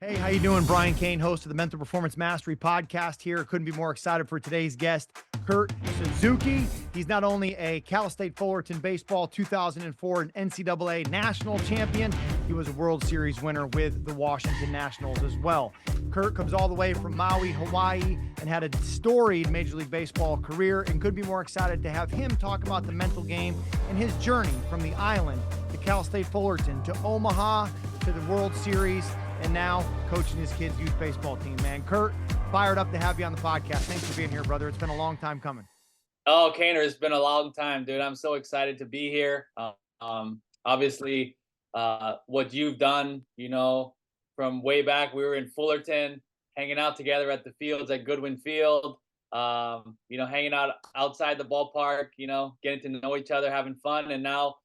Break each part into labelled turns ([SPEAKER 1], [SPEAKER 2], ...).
[SPEAKER 1] Hey, how you doing? Brian Cain, host of the Mental Performance Mastery podcast here. Couldn't be more excited for today's guest, Kurt Suzuki. He's not only a Cal State Fullerton baseball 2004 and NCAA National Champion, he was a World Series winner with the Washington Nationals as well. Kurt comes all the way from Maui, Hawaii, and had a storied Major League Baseball career, and could be more excited to have him talk about the mental game and his journey from the island to Cal State Fullerton to Omaha to the World Series, and now coaching his kids' youth baseball team, man. Kurt, fired up to have you on the podcast. Thanks for being here, brother. It's been a long time coming.
[SPEAKER 2] Oh, Kaner, it's been a long time, dude. I'm so excited to be here. Obviously, what you've done, from way back, we were in Fullerton, hanging out together at the fields at Goodwin Field, hanging out outside the ballpark, getting to know each other, having fun. And now,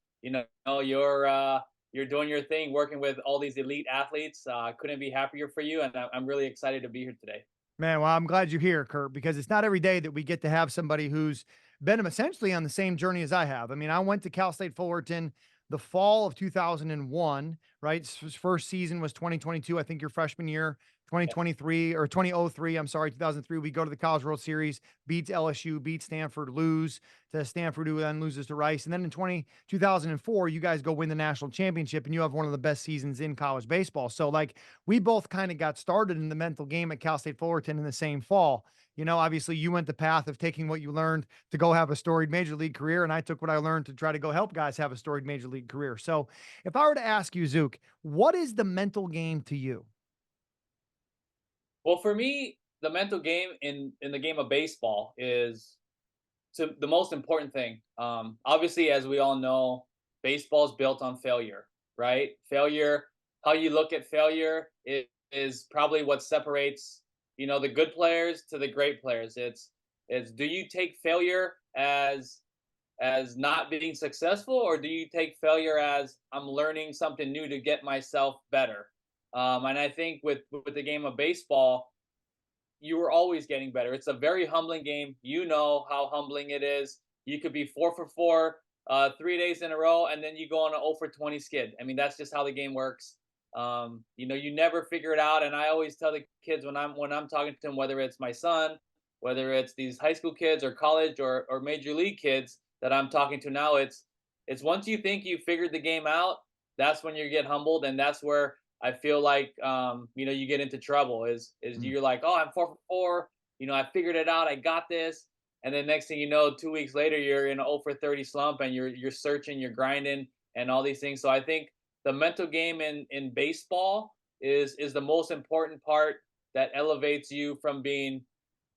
[SPEAKER 2] you're doing your thing, working with all these elite athletes. Couldn't be happier for you. And I'm really excited to be here today.
[SPEAKER 1] Man, well, I'm glad you're here, Kurt, because it's not every day that we get to have somebody who's been essentially on the same journey as I have. I mean, I went to Cal State Fullerton the fall of 2001, right? His first season was 2022. I think your freshman year, 2023 or 2003. I'm sorry, 2003. We go to the College World Series, beats LSU, beats Stanford, lose to Stanford, who then loses to Rice. And then in 2004, you guys go win the national championship, and you have one of the best seasons in college baseball. So, like, we both kind of got started in the mental game at Cal State Fullerton in the same fall. Obviously you went the path of taking what you learned to go have a storied major league career, and I took what I learned to try to go help guys have a storied major league career. So if I were to ask you, Zook, what is the mental game to you?
[SPEAKER 2] Well, for me, the mental game in the game of baseball is the most important thing. Obviously, as we all know, baseball is built on failure, right? Failure, how you look at failure is probably what separates, the good players to the great players. It's do you take failure as not being successful, or do you take failure as I'm learning something new to get myself better? And I think with the game of baseball, you were always getting better. It's a very humbling game. You know how humbling it is. You could be 4 for 4, 3 days in a row, and then you go on an 0 for 20 skid. I mean, that's just how the game works. You never figure it out. And I always tell the kids when I'm talking to them, whether it's my son, whether it's these high school kids or college or major league kids that I'm talking to now, it's once you think you figured the game out, that's when you get humbled, and that's where I feel like you get into trouble. Is you're like, oh, I'm 4 for 4. I figured it out. I got this. And then next thing you know, 2 weeks later, you're in an 0 for 30 slump, and you're searching, you're grinding, and all these things. So I think the mental game in baseball is the most important part that elevates you from being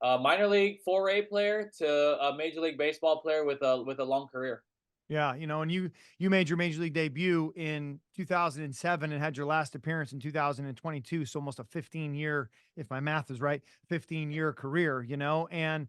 [SPEAKER 2] a minor league 4A player to a major league baseball player with a long career.
[SPEAKER 1] Yeah, and you made your major league debut in 2007 and had your last appearance in 2022, so almost a 15-year, if my math is right, 15-year career, and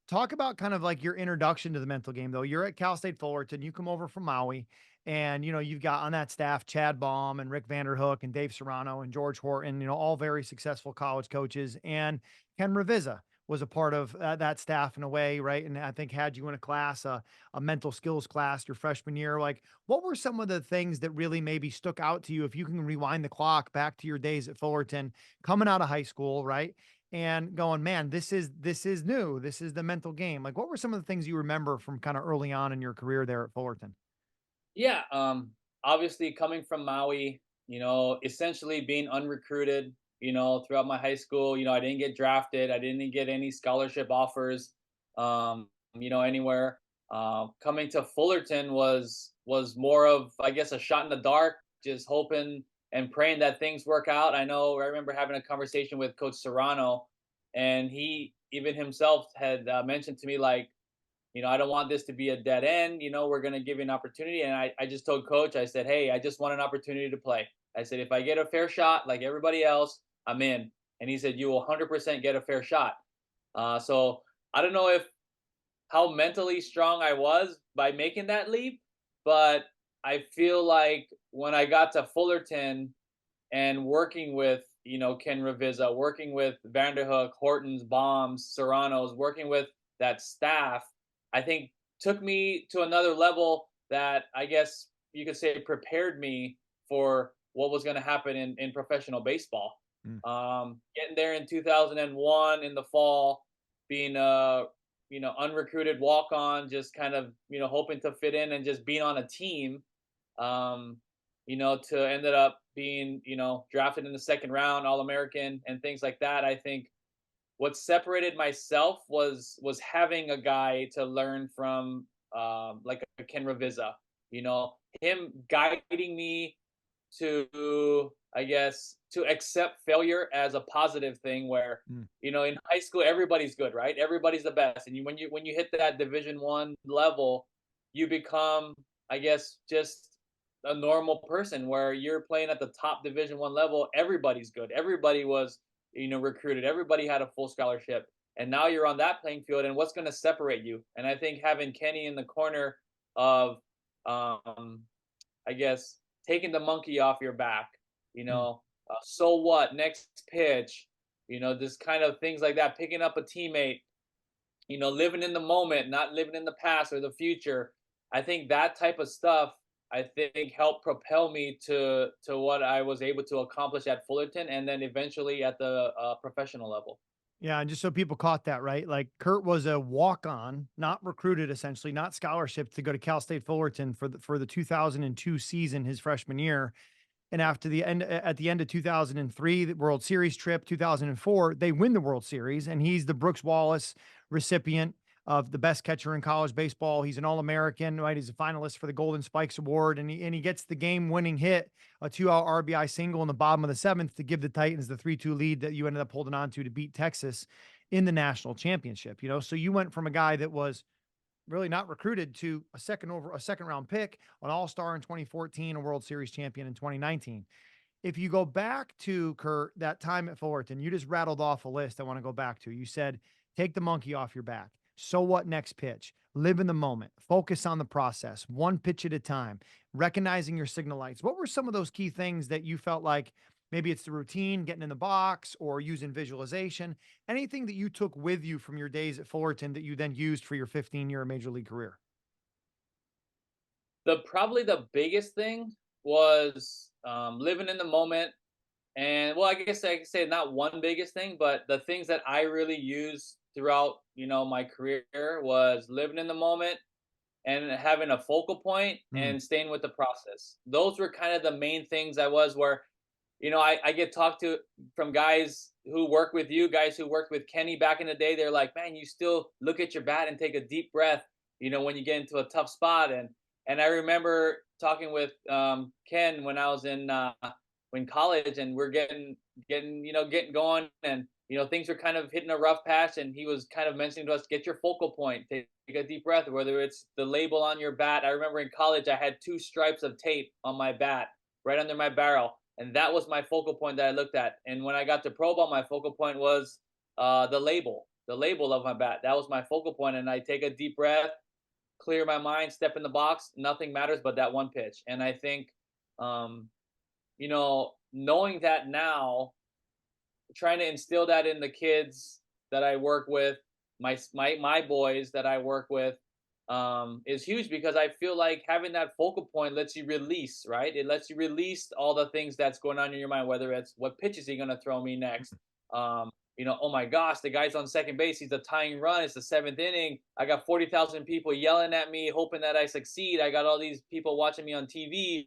[SPEAKER 1] talk about kind of like your introduction to the mental game, though. You're at Cal State Fullerton, you come over from Maui, and you've got on that staff Chad Baum and Rick Vanderhook and Dave Serrano and George Horton, all very successful college coaches, and Ken Ravizza was a part of that staff in a way, right? And I think had you in a class, a mental skills class your freshman year. Like, what were some of the things that really maybe stuck out to you if you can rewind the clock back to your days at Fullerton, coming out of high school, right? And going, man, this is new. This is the mental game. Like, what were some of the things you remember from kind of early on in your career there at Fullerton?
[SPEAKER 2] Yeah, obviously coming from Maui, essentially being unrecruited, throughout my high school, I didn't get drafted. I didn't get any scholarship offers, anywhere. Coming to Fullerton was more of, I guess, a shot in the dark, just hoping and praying that things work out. I remember having a conversation with Coach Serrano, and he even himself had mentioned to me, like, I don't want this to be a dead end. We're going to give you an opportunity. And I just told coach, I said, hey, I just want an opportunity to play. I said, if I get a fair shot like everybody else, I'm in. And he said, you will 100% get a fair shot. So I don't know how mentally strong I was by making that leap, but I feel like when I got to Fullerton and working with, Ken Ravizza, working with Vanderhook, Hortons, Bombs, Serranos, working with that staff, I think took me to another level that I guess you could say prepared me for what was going to happen in professional baseball.
[SPEAKER 1] Mm.
[SPEAKER 2] Getting there in 2001 in the fall, being a unrecruited walk on, just kind of hoping to fit in and just being on a team. Um, to ended up being drafted in the second round, All American, and things like that. I think what separated myself was having a guy to learn from, like a Ken Ravizza, him guiding me to, I guess, to accept failure as a positive thing. Where
[SPEAKER 1] Mm.
[SPEAKER 2] in high school everybody's good, right? Everybody's the best, and when you hit that Division 1 level, you become, I guess, just a normal person where you're playing at the top Division 1 level. Everybody's good. Everybody was recruited. Everybody had a full scholarship, and now you're on that playing field. And what's going to separate you? And I think having Kenny in the corner of, I guess, taking the monkey off your back,
[SPEAKER 1] Mm.
[SPEAKER 2] so what, next pitch, just kind of things like that, picking up a teammate, living in the moment, not living in the past or the future. I think that type of stuff, I think, helped propel me to what I was able to accomplish at Fullerton, and then eventually at the professional level.
[SPEAKER 1] Yeah, and just so people caught that, right? Like Kurt was a walk-on, not recruited, essentially, not scholarship, to go to Cal State Fullerton for the 2002 season, his freshman year. And after the end, at the end of 2003, the World Series trip, 2004, they win the World Series, and he's the Brooks Wallace recipient of the best catcher in college baseball. He's an All-American, right? He's a finalist for the Golden Spikes Award, and he gets the game-winning hit, a 2-out RBI single in the bottom of the seventh to give the Titans the 3-2 lead that you ended up holding on to beat Texas in the national championship. So you went from a guy that was really not recruited to a second round pick, an all-star in 2014, a World Series champion in 2019. If you go back to, Kurt, that time at Fullerton, you just rattled off a list I want to go back to. You said, take the monkey off your back. So what next pitch? Live in the moment. Focus on the process, one pitch at a time, recognizing your signal lights. What were some of those key things that you felt like maybe it's the routine, getting in the box or using visualization, anything that you took with you from your days at Fullerton that you then used for your 15-year major league career?
[SPEAKER 2] The biggest thing was, living in the moment. And well, I guess I could say not one biggest thing, but the things that I really used throughout my career was living in the moment and having a focal point
[SPEAKER 1] Mm.
[SPEAKER 2] and staying with the process. Those were kind of the main things I was where, I get talked to from guys who work with you, guys who worked with Kenny back in the day. They're like, man, you still look at your bat and take a deep breath, when you get into a tough spot. And I remember talking with, Ken when I was in college, and we're getting going, and things are kind of hitting a rough patch, and he was kind of mentioning to us, get your focal point, take a deep breath, whether it's the label on your bat. I remember in college I had 2 stripes of tape on my bat right under my barrel, and that was my focal point that I looked at. And when I got to pro ball, my focal point was, the label of my bat. That was my focal point, and I take a deep breath, clear my mind, step in the box. Nothing matters but that one pitch. And I think, um, knowing that now, trying to instill that in the kids that I work with, my boys that I work with, is huge, because I feel like having that focal point lets you release, right? It lets you release all the things that's going on in your mind, whether it's what pitch is he going to throw me next. Oh my gosh, the guy's on second base. He's a tying run. It's the seventh inning. I got 40,000 people yelling at me, hoping that I succeed. I got all these people watching me on TV.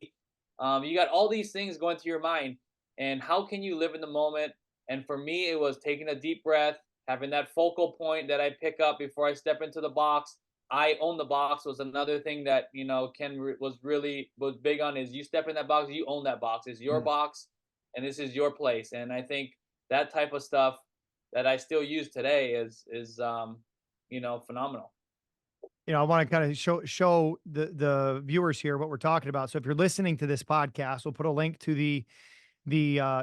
[SPEAKER 2] You got all these things going through your mind. And how can you live in the moment? And for me, it was taking a deep breath, having that focal point that I pick up before I step into the box. I own the box was another thing that Ken was big on, is you step in that box, you own that box. It's your
[SPEAKER 1] Mm.
[SPEAKER 2] box, and this is your place. And I think that type of stuff that I still use today is phenomenal.
[SPEAKER 1] I want to kind of show the viewers here what we're talking about. So if you're listening to this podcast, we'll put a link to the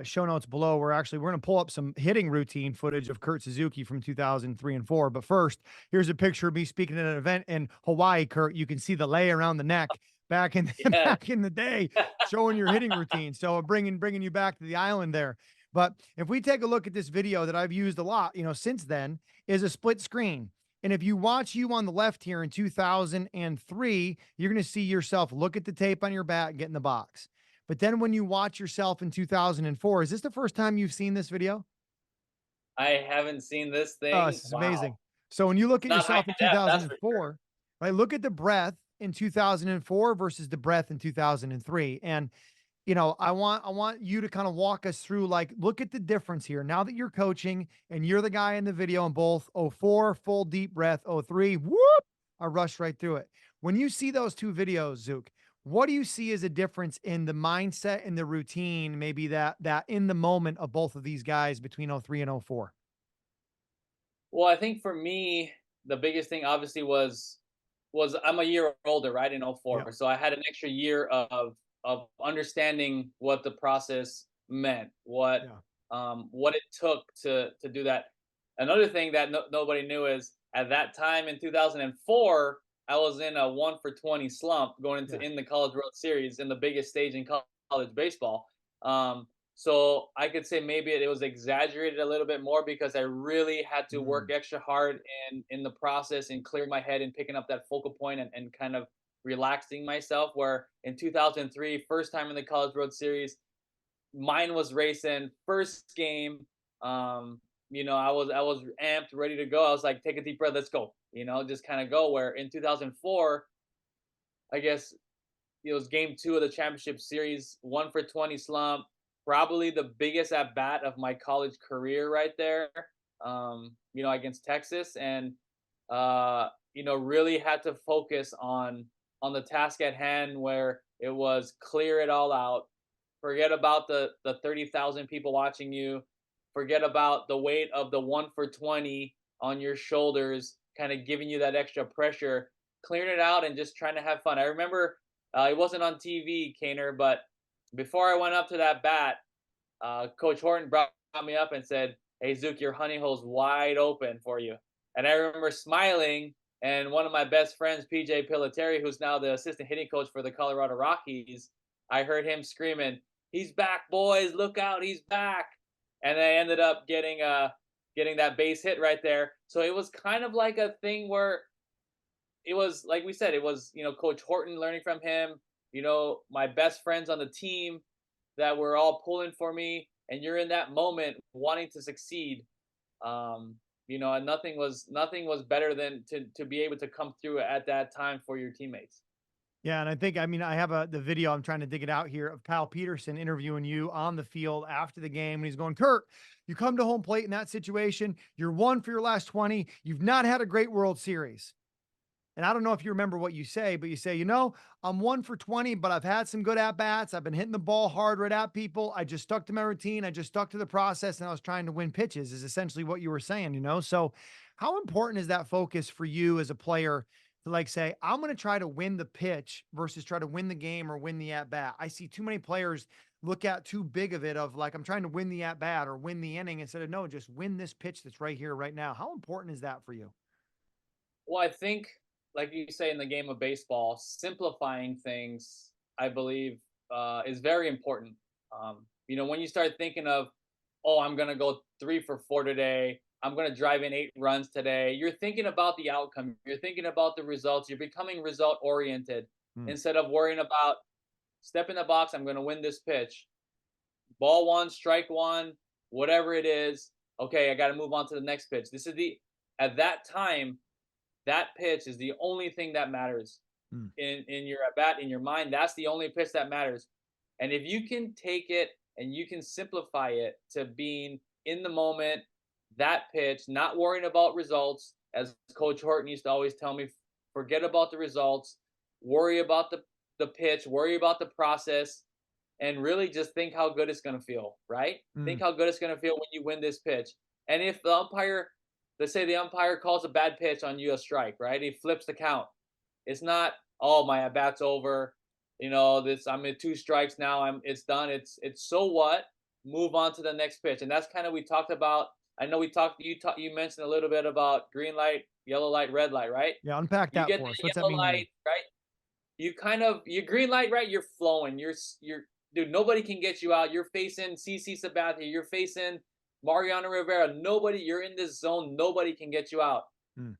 [SPEAKER 1] show notes below. We're going to pull up some hitting routine footage of Kurt Suzuki from 2003 and 4. But first, here's a picture of me speaking at an event in Hawaii. Kurt, you can see the lay around the neck back in
[SPEAKER 2] Yeah.
[SPEAKER 1] back in the day, showing your hitting routine. So bringing you back to the island there. But if we take a look at this video that I've used a lot, since then, is a split screen. And if you watch you on the left here in 2003, you're going to see yourself look at the tape on your bat and get in the box. But then when you watch yourself in 2004, is this the first time you've seen this video?
[SPEAKER 2] I haven't seen this
[SPEAKER 1] Oh,
[SPEAKER 2] thing.
[SPEAKER 1] this is
[SPEAKER 2] Wow.
[SPEAKER 1] amazing. So when you look
[SPEAKER 2] It's
[SPEAKER 1] at
[SPEAKER 2] not high
[SPEAKER 1] yourself in
[SPEAKER 2] def, that's for sure.
[SPEAKER 1] 2004, right? Look at the breath in 2004 versus the breath in 2003. And I want you to kind of walk us through, like, look at the difference here. Now that you're coaching and you're the guy in the video in both oh 04, full deep breath, oh 03, whoop, I rushed right through it. When you see those two videos, Zook, what do you see as a difference in the mindset and the routine, maybe that in the moment of both of these guys between oh 03 and oh 04?
[SPEAKER 2] Well, I think for me, the biggest thing obviously was I'm a year older, right, in
[SPEAKER 1] Yeah.
[SPEAKER 2] '04. So I had an extra year of understanding what the process meant,
[SPEAKER 1] Yeah.
[SPEAKER 2] what it took to do that. Another thing that nobody knew is at that time in 2004, I was in a 1 for 20 slump going into
[SPEAKER 1] Yeah.
[SPEAKER 2] in the College World Series in the biggest stage in college baseball. So I could say maybe it was exaggerated a little bit more because I really had to work
[SPEAKER 1] Mm.
[SPEAKER 2] extra hard in the process and clear my head and picking up that focal point and kind of relaxing myself. Where in 2003, first time in the College World Series, mine was racing. First game, I was amped, ready to go. I was like, take a deep breath, let's go. Just kind of go. Where in 2004, I guess it was game two of the championship series, 1 for 20 slump, probably the biggest at bat of my college career right there, against Texas. And, really had to focus on the task at hand where it was clear it all out. Forget about the 30,000 people watching you. Forget about the weight of the 1 for 20 on your shoulders, kind of giving you that extra pressure, clearing it out and just trying to have fun. I remember it wasn't on TV, Kaner, but before I went up to that bat, Coach Horton brought me up and said, "Hey, Zook, your honey hole's wide open for you." And I remember smiling, and one of my best friends, PJ Pilateri, who's now the assistant hitting coach for the Colorado Rockies, I heard him screaming, "He's back, boys! Look out, he's back!" And I ended up getting that base hit right there. So it was kind of like a thing where it was like we said, it was Coach Horton, learning from him, my best friends on the team that were all pulling for me, and you're in that moment wanting to succeed. And nothing was better than to be able to come through at that time for your teammates.
[SPEAKER 1] Yeah, and I think, I mean, I have the video. I'm trying to dig it out here of Kyle Peterson interviewing you on the field after the game, and he's going, "Kurt, you come to home plate in that situation. You're one for your last 20. You've not had a great World Series." And I don't know if you remember what you say, but you say, "I'm 1 for 20, but I've had some good at bats. I've been hitting the ball hard right at people. I just stuck to my routine. I just stuck to the process, and I was trying to win pitches," is essentially what you were saying. So, how important is that focus for you as a player to, like, say, "I'm going to try to win the pitch versus try to win the game or win the at bat"? I see too many players look at too big of it of, like, I'm trying to win the at bat or win the inning instead of, no, just win this pitch that's right here, right now. How important is that for you?
[SPEAKER 2] Well, I think, like you say in the game of baseball, simplifying things, I believe, is very important. When you start thinking of, oh, I'm going to go 3 for 4 today, I'm going to drive in 8 runs today, you're thinking about the outcome, you're thinking about the results, you're becoming result oriented
[SPEAKER 1] Hmm.
[SPEAKER 2] instead of worrying about step in the box, I'm going to win this pitch. Ball one, strike one, whatever it is. Okay, I got to move on to the next pitch. At that time, that pitch is the only thing that matters
[SPEAKER 1] Hmm.
[SPEAKER 2] in your at bat, in your mind. That's the only pitch that matters. And if you can take it and you can simplify it to being in the moment, that pitch, not worrying about results, as Coach Horton used to always tell me, forget about the results, worry about the pitch, worry about the process, and really just think how good it's going to feel, right?
[SPEAKER 1] Hmm.
[SPEAKER 2] Think how good it's going to feel when you win this pitch. And if the umpire, let's say the umpire calls a bad pitch on you, a strike, right? He flips the count. It's not, oh, my at bat's over. I'm at 2 strikes now. It's done. It's so what? Move on to the next pitch. And that's kind of we talked about. I know you mentioned a little bit about green light, yellow light, red light, right?
[SPEAKER 1] Yeah, unpack
[SPEAKER 2] You
[SPEAKER 1] that
[SPEAKER 2] get
[SPEAKER 1] for us.
[SPEAKER 2] the
[SPEAKER 1] What's that
[SPEAKER 2] yellow
[SPEAKER 1] mean to you?
[SPEAKER 2] light, right? You green light, right? You're flowing. You're dude. Nobody can get you out. You're facing CC Sabathia. You're facing Mariano Rivera. Nobody. You're in this zone. Nobody can get you out.
[SPEAKER 1] Hmm.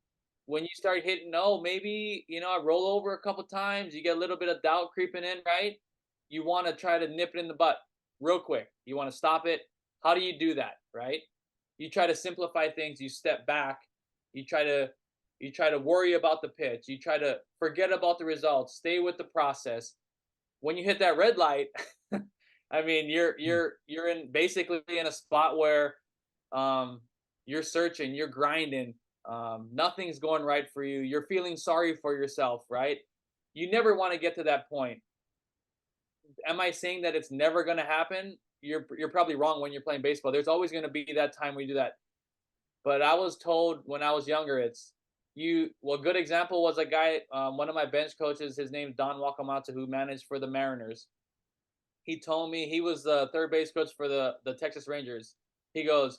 [SPEAKER 2] When you start hitting, oh, maybe I roll over a couple times. You get a little bit of doubt creeping in, right? you want to try to nip it in the butt real quick. You want to stop it. How do you do that, right? You try to simplify things, you step back, you try to worry about the pitch, you try to forget about the results, stay with the process. When you hit that red light, I mean,
[SPEAKER 1] Mm.
[SPEAKER 2] you're in basically in a spot where you're searching, you're grinding, nothing's going right for you. You're feeling sorry for yourself, right? You never want to get to that point. Am I saying that it's never going to happen? You're probably wrong when you're playing baseball. There's always going to be that time when you do that. But I was told when I was younger, it's you. Well, a good example was a guy, one of my bench coaches. His name's Don Wakamatsu, who managed for the Mariners. He told me he was the third base coach for the Texas Rangers. He goes,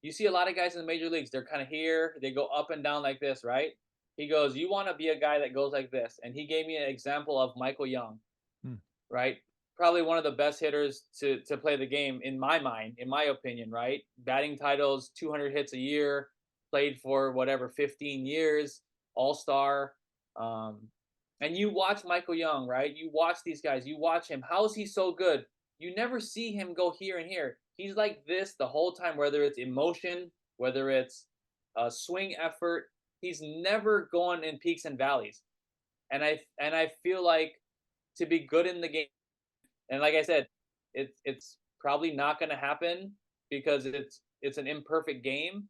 [SPEAKER 2] you see a lot of guys in the major leagues. They're kind of here. They go up and down like this, right? He goes, you want to be a guy that goes like this. And he gave me an example of Michael Young,
[SPEAKER 1] Mm.
[SPEAKER 2] right? Probably one of the best hitters to play the game in my mind, in my opinion, right? Batting titles, 200 hits a year, played for whatever 15 years, all-star. Um, and you watch Michael Young, right? You watch these guys, you watch him. How is he so good? You never see him go here and here. He's like this the whole time, whether it's emotion, whether it's a swing effort. He's never going in peaks and valleys. And I feel like to be good in the game, and like I said, it's probably not going to happen because it's an imperfect game.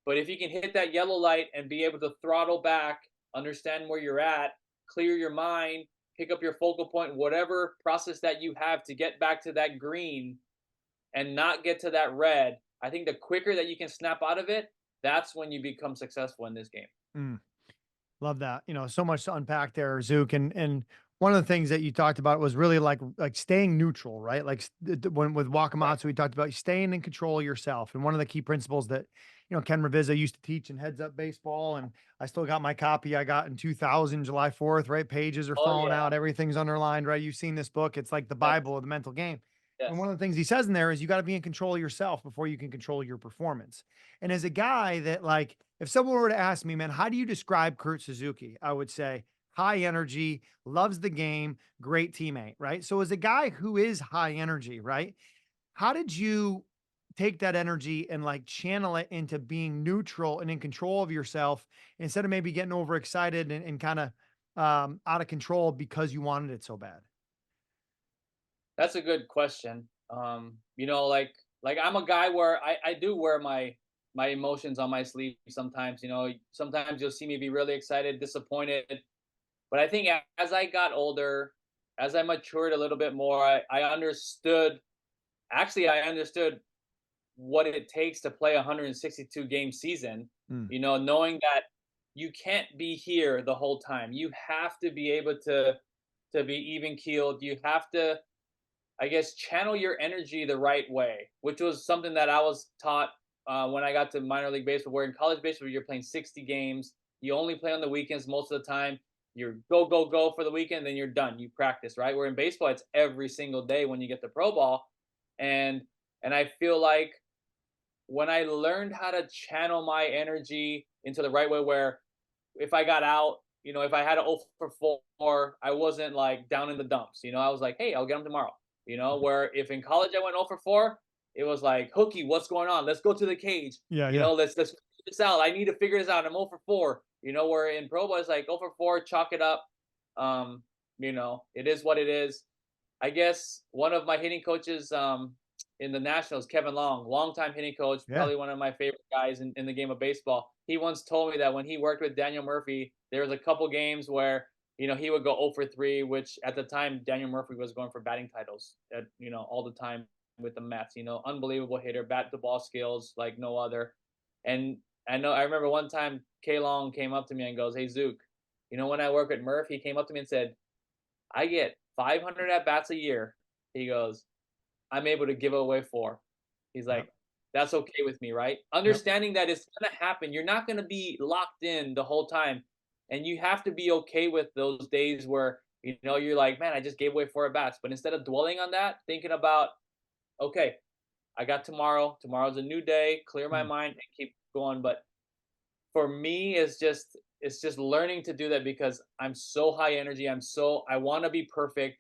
[SPEAKER 2] But if you can hit that yellow light and be able to throttle back, understand where you're at, clear your mind, pick up your focal point, whatever process that you have to get back to that green and not get to that red, I think the quicker that you can snap out of it, that's when you become successful in this game.
[SPEAKER 1] Mm. Love that. So much to unpack there, Zook. And one of the things that you talked about was really like staying neutral, right? Like when with
[SPEAKER 2] Right.
[SPEAKER 1] Wakamatsu, we talked about staying in control of yourself. And one of the key principles that Ken Ravizza used to teach in Heads Up Baseball, and I still got my copy I got in 2000, July 4th, right? Pages are
[SPEAKER 2] Oh
[SPEAKER 1] falling
[SPEAKER 2] yeah.
[SPEAKER 1] out, everything's underlined, right? You've seen this book. It's like the
[SPEAKER 2] Yes.
[SPEAKER 1] Bible of the mental game. And
[SPEAKER 2] Yes.
[SPEAKER 1] one of the things he says in there is you got to be in control of yourself before you can control your performance. And as a guy that like, if someone were to ask me, man, how do you describe Kurt Suzuki? I would say high energy, loves the game, great teammate, right? So as a guy who is high energy, right? How did you take that energy and like channel it into being neutral and in control of yourself instead of maybe getting overexcited and kind of out of control because you wanted it so bad?
[SPEAKER 2] That's a good question. Like I'm a guy where I do wear my emotions on my sleeve sometimes. Sometimes you'll see me be really excited, disappointed. But I think as I got older, as I matured a little bit more, I understood. Actually, I understood what it takes to play a 162 game season.
[SPEAKER 1] Mm.
[SPEAKER 2] Knowing that you can't be here the whole time. You have to be able to be even keeled. You have to, I guess, channel your energy the right way, which was something that I was taught when I got to minor league baseball. Where in college baseball, you're playing 60 games. You only play on the weekends most of the time. You're go, go, go for the weekend, then you're done. You practice, right? Where in baseball, it's every single day when you get the pro ball. And and I feel like when I learned how to channel my energy into the right way, where if I got out, if I had an 0 for 4, I wasn't like down in the dumps. I was like, hey, I'll get them tomorrow. Where if in college I went 0 for 4, it was like, Hooky, what's going on? Let's go to the cage.
[SPEAKER 1] Yeah, yeah.
[SPEAKER 2] Let's figure this out. I need to figure this out. I'm 0 for 4. Where in pro ball it's like 0 for 4, chalk it up. It is what it is. I guess one of my hitting coaches in the Nationals, Kevin Long, longtime hitting coach,
[SPEAKER 1] Yeah.
[SPEAKER 2] probably one of my favorite guys in the game of baseball. He once told me that when he worked with Daniel Murphy, there was a couple games where he would go 0 for 3, which at the time Daniel Murphy was going for batting titles all the time with the Mets. Unbelievable hitter, bat to ball skills like no other. And I remember one time K Long came up to me and goes, "Hey Zook, when I work with Murph, he came up to me and said, I get 500 at bats a year." He goes, I'm able to give away 4. He's
[SPEAKER 1] Yep.
[SPEAKER 2] like, that's okay with me, right?
[SPEAKER 1] Yep.
[SPEAKER 2] Understanding that it's gonna happen. You're not gonna be locked in the whole time. And you have to be okay with those days where, you're like, man, I just gave away 4 at bats. But instead of dwelling on that, thinking about, okay, I got tomorrow. Tomorrow's a new day, clear my
[SPEAKER 1] Mm.
[SPEAKER 2] mind and keep going. But for me, it's just learning to do that because I'm so high energy. I want to be perfect.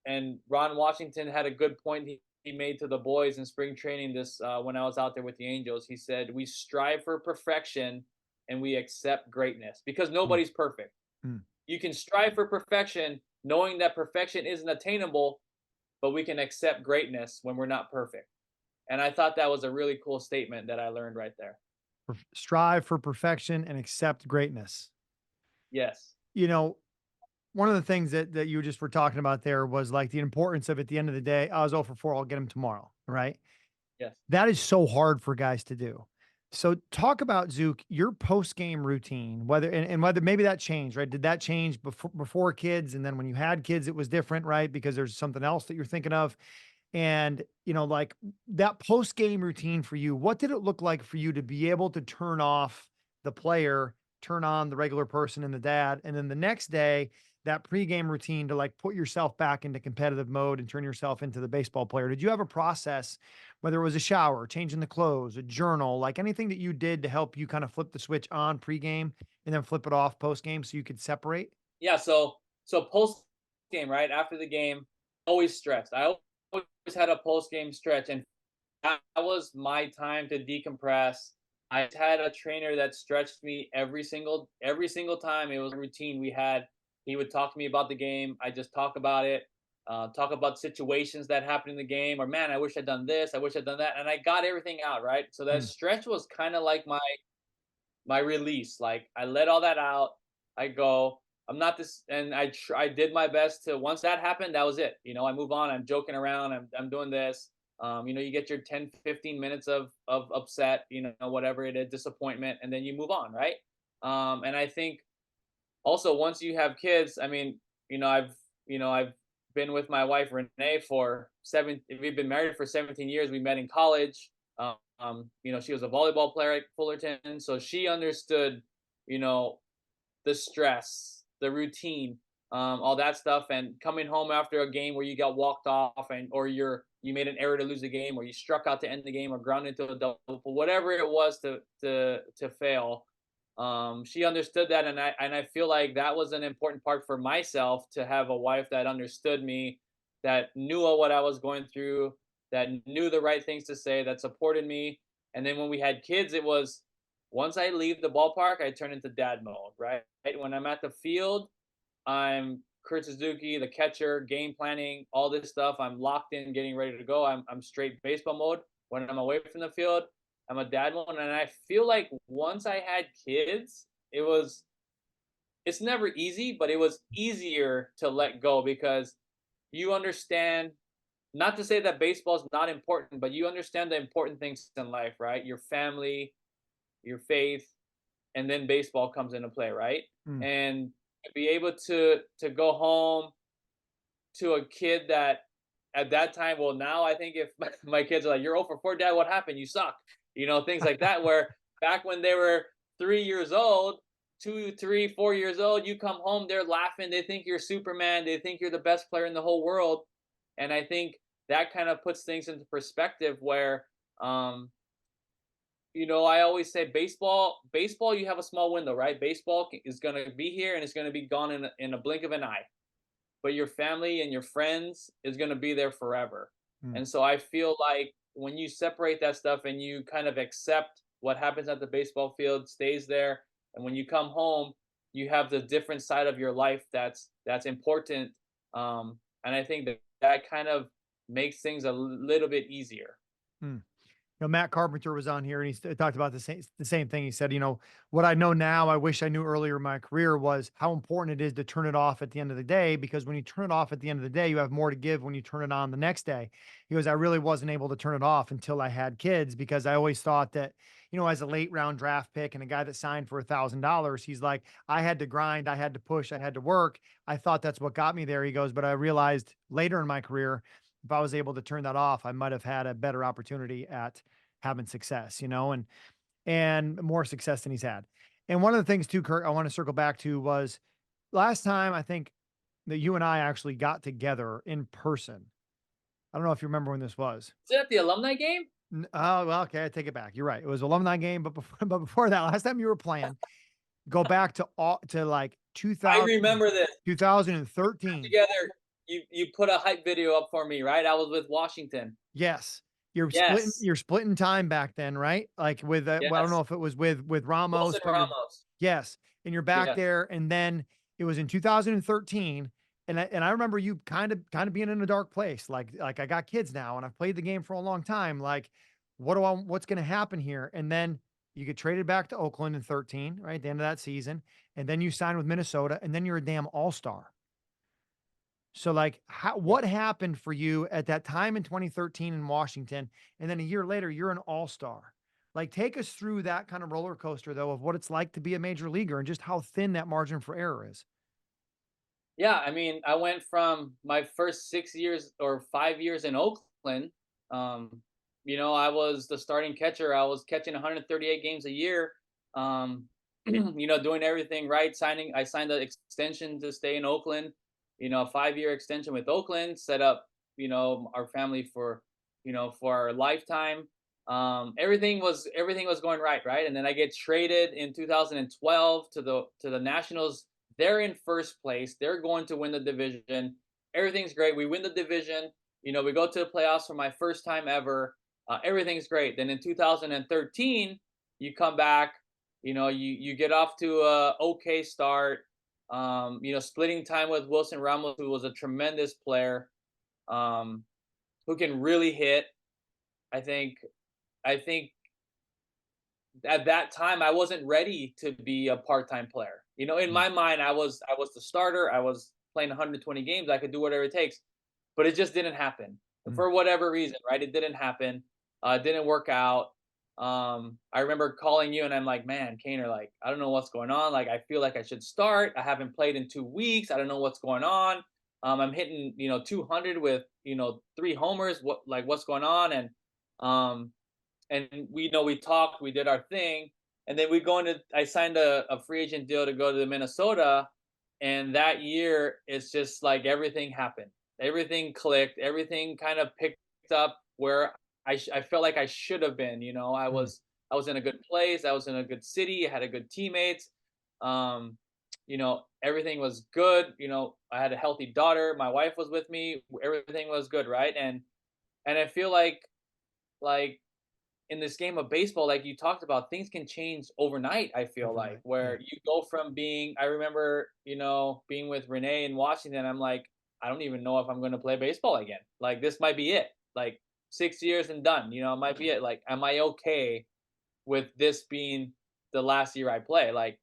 [SPEAKER 2] Ron Washington had a good point he made to the boys in spring training this when I was out there with the Angels. He said, "We strive for perfection and we accept greatness because
[SPEAKER 1] Mm,
[SPEAKER 2] nobody's perfect.
[SPEAKER 1] mm.
[SPEAKER 2] You can strive for perfection knowing that perfection isn't attainable, but we can accept greatness when we're not perfect." And I thought that was a really cool statement that I learned right there.
[SPEAKER 1] Strive for perfection and accept greatness.
[SPEAKER 2] Yes.
[SPEAKER 1] You know, one of the things that you just were talking about there was like the importance of at the end of the day, I was 0 for 4, I'll get him tomorrow, right?
[SPEAKER 2] Yes.
[SPEAKER 1] That is so hard for guys to do. So talk about Zook, your post game routine, whether and whether maybe that changed, right? Did that change before kids, and then when you had kids, it was different, right? Because there's something else that you're thinking of, and like that post game routine for you. What did it look like for you to be able to turn off the player, turn on the regular person and the dad, and then the next day that pregame routine to like put yourself back into competitive mode and turn yourself into the baseball player? Did you have a process, whether it was a shower, changing the clothes, a journal, like anything that you did to help you kind of flip the switch on pregame and then flip it off postgame so you could separate?
[SPEAKER 2] Yeah. So post game, right after the game, always stressed. I always had a post game stretch, and that was my time to decompress. I had a trainer that stretched me every single time. It was a routine we had. He would talk to me about the game. I just talk about it, talk about situations that happened in the game, or man, I wish I'd done this, I wish I'd done that, and I got everything out right. So that
[SPEAKER 1] Mm,
[SPEAKER 2] stretch was kind of like my release. Like I let all that out. I go. I'm not this, and I did my best to. Once that happened, that was it. I move on. I'm joking around. I'm doing this. You get your 10, 15 minutes of upset, whatever it is, disappointment, and then you move on, right? And I think also once you have kids, I mean, I've been with my wife Renee for seven. We've been married for 17 years. We met in college. She was a volleyball player at Fullerton, so she understood, you know, the stress, the routine, all that stuff, and coming home after a game where you got walked off, and or you made an error to lose the game, or you struck out to end the game, or grounded into a double, whatever it was to fail. She understood that, and I feel like that was an important part for myself to have a wife that understood me, that knew what I was going through, that knew the right things to say, that supported me. And then when we had kids, it was once I leave the ballpark, I turn into dad mode, right? When I'm at the field, I'm Kurt Suzuki, the catcher, game planning, all this stuff. I'm locked in, getting ready to go. I'm straight baseball mode. When I'm away from the field, I'm a dad mode. And I feel like once I had kids, it's never easy, but it was easier to let go because you understand, not to say that baseball is not important, but you understand the important things in life, right? Your family, your faith, and then baseball comes into play, right?
[SPEAKER 1] mm.
[SPEAKER 2] And to be able to go home to a kid that at that time, well, now I think if my kids are like, "You're 0 for 4, Dad, what happened? You suck," things like that. Where back when they were 3 years old, 2, 3, 4 years old, you come home, they're laughing, they think you're Superman, they think you're the best player in the whole world, and I think that kind of puts things into perspective where I always say baseball, you have a small window, right? Baseball is going to be here and it's going to be gone in a blink of an eye. But your family and your friends is going to be there forever.
[SPEAKER 1] Mm.
[SPEAKER 2] And so I feel like when you separate that stuff and you kind of accept what happens at the baseball field stays there, and when you come home, you have the different side of your life that's important. And I think that kind of makes things a little bit easier.
[SPEAKER 1] Mm. Matt Carpenter was on here and talked about the same thing. He said, what I know now, I wish I knew earlier in my career was how important it is to turn it off at the end of the day, because when you turn it off at the end of the day, you have more to give when you turn it on the next day. He goes, I really wasn't able to turn it off until I had kids, because I always thought that, as a late round draft pick and a guy that signed for $1,000, he's like, I had to grind, I had to push, I had to work. I thought that's what got me there. He goes, but I realized later in my career, if I was able to turn that off, I might have had a better opportunity at having success, and more success than he's had. And one of the things too, Kurt, I want to circle back to was last time I think that you and I actually got together in person. I don't know if you remember when this was.
[SPEAKER 2] Is it at the alumni game?
[SPEAKER 1] Oh, well, okay. I take it back. You're right. It was alumni game, but before that, last time you were playing, go back to like
[SPEAKER 2] I
[SPEAKER 1] 2000,
[SPEAKER 2] remember this
[SPEAKER 1] 2013.
[SPEAKER 2] together. you put a hype video up for me, right? I was with Washington.
[SPEAKER 1] Yes.
[SPEAKER 2] Yes.
[SPEAKER 1] You're splitting time back then, right? Like with, well, I don't know
[SPEAKER 2] Yes.
[SPEAKER 1] if it was with Ramos,
[SPEAKER 2] Wilson
[SPEAKER 1] but
[SPEAKER 2] Ramos.
[SPEAKER 1] yes, and you're back
[SPEAKER 2] Yes.
[SPEAKER 1] there. And then it was in 2013. And I remember you kind of being in a dark place. Like I got kids now and I've played the game for a long time. Like, what's going to happen here? And then you get traded back to Oakland in 13, right? At the end of that season. And then you sign with Minnesota and then you're a damn all-star. So like what happened for you at that time in 2013 in Washington? And then a year later, you're an all-star. Like take us through that kind of roller coaster though, of what it's like to be a major leaguer and just how thin that margin for error is.
[SPEAKER 2] Yeah, I mean, I went from my first 6 years or 5 years in Oakland. Um, I was the starting catcher. I was catching 138 games a year. Um, doing everything right. I signed an extension to stay in Oakland. A 5 year extension with Oakland. Set up, our family for our lifetime. Everything was going right, right. And then I get traded in 2012 to the Nationals. They're in first place. They're going to win the division. Everything's great. We win the division. We go to the playoffs for my first time ever. Everything's great. Then in 2013, you come back. You get off to a okay start. Splitting time with Wilson Ramos, who was a tremendous player, who can really hit. I think. I think at that time I wasn't ready to be a part-time player. In
[SPEAKER 1] Mm,
[SPEAKER 2] my mind, I was the starter. I was playing 120 games. I could do whatever it takes, but it just didn't happen
[SPEAKER 1] mm.
[SPEAKER 2] for whatever reason. Right? It didn't happen. It didn't work out. I remember calling you and I'm like, man, Cainer, like, I don't know what's going on. Like, I feel like I should start. I haven't played in 2 weeks. I don't know what's going on. I'm hitting, 200 with, 3 homers. What's going on? And we talked, we did our thing, and then I signed a free agent deal to go to the Minnesota, and that year it's just like everything happened, everything clicked, everything kind of picked up where I felt like I should have been.
[SPEAKER 1] Mm.
[SPEAKER 2] I was in a good place, I was in a good city, I had a good teammates. Everything was good. I had a healthy daughter, my wife was with me, everything was good, right? And I feel like in this game of baseball, like you talked about, things can change overnight. I feel like
[SPEAKER 1] Overnight. Yeah.
[SPEAKER 2] where you go from I remember, being with Renee in Washington. I'm like, I don't even know if I'm going to play baseball again. Like this might be it. Like 6 years and done. It might be it. Like, am I okay with this being the last year I play? Like,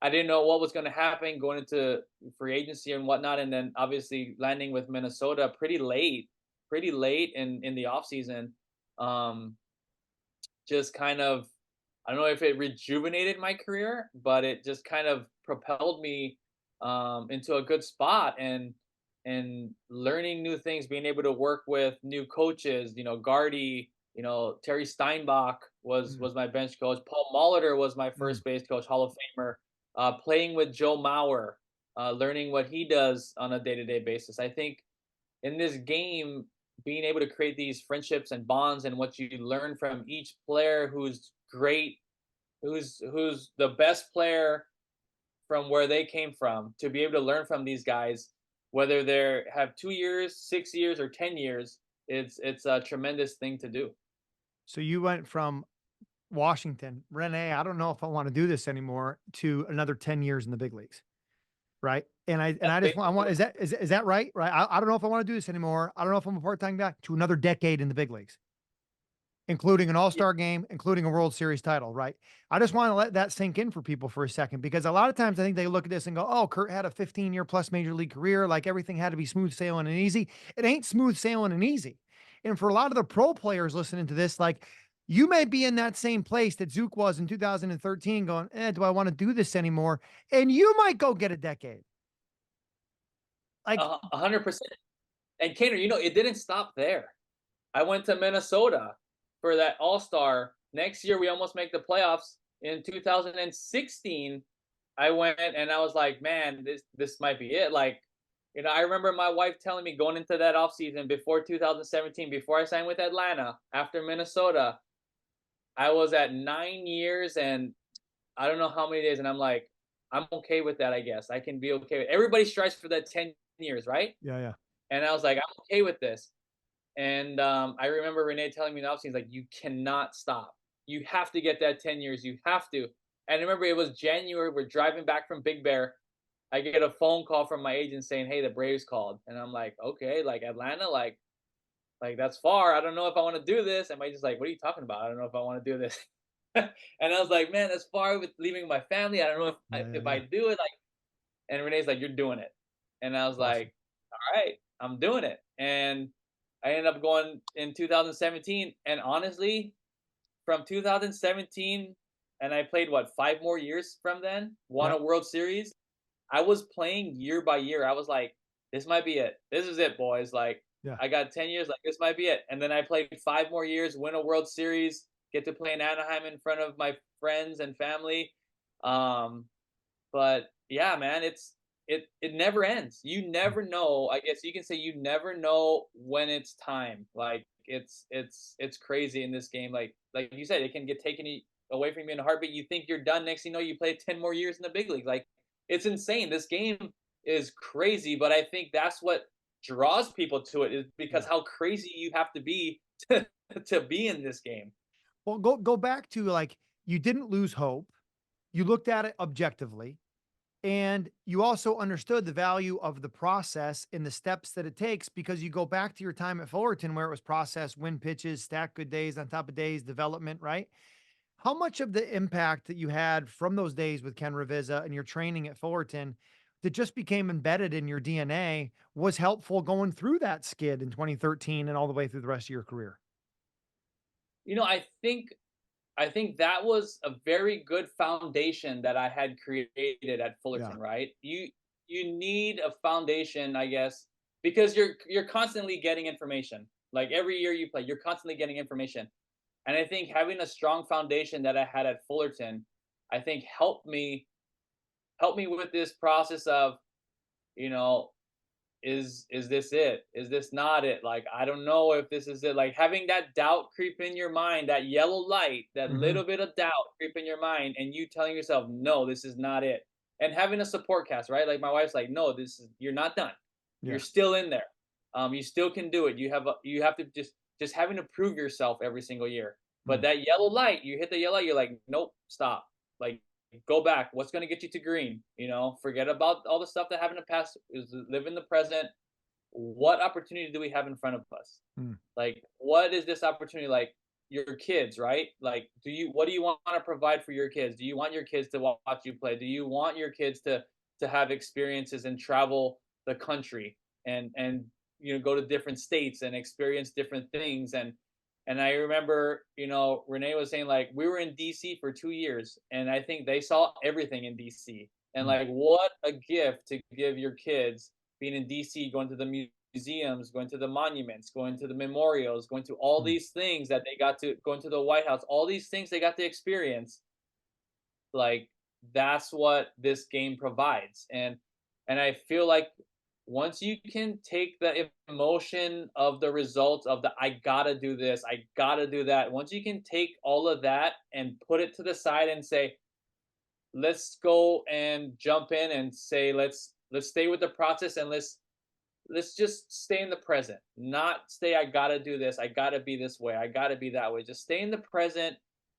[SPEAKER 2] I didn't know what was going to happen going into free agency and whatnot, and then obviously landing with Minnesota pretty late in the off season. Just kind of, I don't know if it rejuvenated my career, but it just kind of propelled me into a good spot, and learning new things, being able to work with new coaches. Gardy, Terry Steinbach was
[SPEAKER 1] Mm,
[SPEAKER 2] was my bench coach. Paul Molitor was my
[SPEAKER 1] mm.
[SPEAKER 2] first base coach, Hall of Famer. Playing with Joe Mauer, learning what he does on a day-to-day basis. I think in this game, being able to create these friendships and bonds, and what you learn from each player who's great, who's the best player from where they came from, to be able to learn from these guys, whether they have 2 years, 6 years, or 10 years. It's a tremendous thing to do.
[SPEAKER 1] So you went from Washington, Renee, I don't know if I want to do this anymore, to another 10 years in the big leagues. Right. And I just want, is that right? Right. I don't know if I want to do this anymore. I don't know if I'm a part-time guy, to another decade in the big leagues, including an all-star game, including a World Series title. Right. I just want to let that sink in for people for a second, because a lot of times I think they look at this and go, oh, Kurt had a 15-year plus major league career. Like everything had to be smooth sailing and easy. It ain't smooth sailing and easy. And for a lot of the pro players listening to this, like, you may be in that same place that Zook was in 2013 going, do I want to do this anymore? And you might go get a decade. Like,
[SPEAKER 2] 100%. And Kaner, it didn't stop there. I went to Minnesota for that All Star. Next year, we almost make the playoffs. In 2016, I went and I was like, man, this might be it. Like, I remember my wife telling me going into that offseason before 2017, before I signed with Atlanta, after Minnesota, I was at 9 years and I don't know how many days. And I'm like, I'm okay with that, I guess. I can be okay with it. Everybody strives for that 10 years, right?
[SPEAKER 1] yeah, yeah.
[SPEAKER 2] And I was like, I'm okay with this. And I remember Renee telling me in the offseason, like, you cannot stop. You have to get that 10 years. You have to. And I remember it was January. We're driving back from Big Bear. I get a phone call from my agent saying, "Hey, the Braves called." And I'm like, "Okay, like Atlanta, like that's far. I don't know if I want to do this." And my agent's like, "What are you talking about? I don't know if I want to do this." And I was like, "Man, that's far with leaving my family. I don't know if
[SPEAKER 1] Yeah, yeah,
[SPEAKER 2] if I
[SPEAKER 1] yeah.
[SPEAKER 2] do it." Like, and Renee's like, "You're doing it." And I was
[SPEAKER 1] Awesome.
[SPEAKER 2] like, "All right, I'm doing it." And I ended up going in 2017. And honestly, from 2017, and I played what, 5 more years from then, won
[SPEAKER 1] Yep.
[SPEAKER 2] a World Series. I was playing year by year. I was like, this might be it. This is it, boys. Like,
[SPEAKER 1] Yeah.
[SPEAKER 2] I got 10 years. Like, this might be it. And then I played 5 more years, win a World Series, get to play in Anaheim in front of my friends and family. Um, but yeah, man, it never ends. You
[SPEAKER 1] Mm.
[SPEAKER 2] never know. I guess you can say you never know when it's time. Like it's crazy in this game. Like you said, it can get taken away from you in a heartbeat. You think you're done. Next thing you know, you play 10 more years in the big league. Like it's insane. This game is crazy, but I think that's what draws people to it is because
[SPEAKER 1] Yeah.
[SPEAKER 2] how crazy you have to be to be in this game.
[SPEAKER 1] Well, go back to like you didn't lose hope. You looked at it objectively. And you also understood the value of the process and the steps that it takes because you go back to your time at Fullerton where it was process, win pitches, stack good days on top of days, development, right? How much of the impact that you had from those days with Ken Ravizza and your training at Fullerton that just became embedded in your DNA was helpful going through that skid in 2013 and all the way through the rest of your career?
[SPEAKER 2] You know, I think that was a very good foundation that I had created at
[SPEAKER 1] Yeah.
[SPEAKER 2] Fullerton, right? You need a foundation, I guess, because you're constantly getting information. Like every year you play, you're constantly getting information. And I think having a strong foundation that I had at Fullerton, I think helped me with this process of, you know, is this it? Is this not it? Like, I don't know if this is it. Like having that doubt creep in your mind, that yellow light, that
[SPEAKER 1] Mhm.
[SPEAKER 2] little bit of doubt creep in your mind, and you telling yourself, no, this is not it. And having a support cast, right? Like my wife's like, no, this is you're not done. You're
[SPEAKER 1] Yeah.
[SPEAKER 2] still in there. You still can do it. You have to just having to prove yourself every single year. But
[SPEAKER 1] Mm.
[SPEAKER 2] that yellow light, you hit the yellow light, you're like, nope, stop. Like go back. What's going to get you to green? Forget about all the stuff that happened in the past. Is live in the present. What opportunity do we have in front of us?
[SPEAKER 1] Mm.
[SPEAKER 2] Like, what is this opportunity? Like your kids, right? Like, what do you want to provide for your kids? Do you want your kids to watch you play? Do you want your kids to have experiences and travel the country and go to different states and experience different things? And I remember, Renee was saying like we were in DC for 2 years, and I think they saw everything in DC. And
[SPEAKER 1] Mm.
[SPEAKER 2] like, what a gift to give your kids being in DC, going to the museums, going to the monuments, going to the memorials, going to all
[SPEAKER 1] Mm.
[SPEAKER 2] these things that they got to going to the White House, all these things they got to experience. Like that's what this game provides. And I feel like once you can take the emotion of the results of the I gotta do this, I gotta do that. Once you can take all of that and put it to the side and say, let's go and jump in and say let's stay with the process and let's just stay in the present, not stay I gotta do this, I gotta be this way, I gotta be that way. Just stay in the present,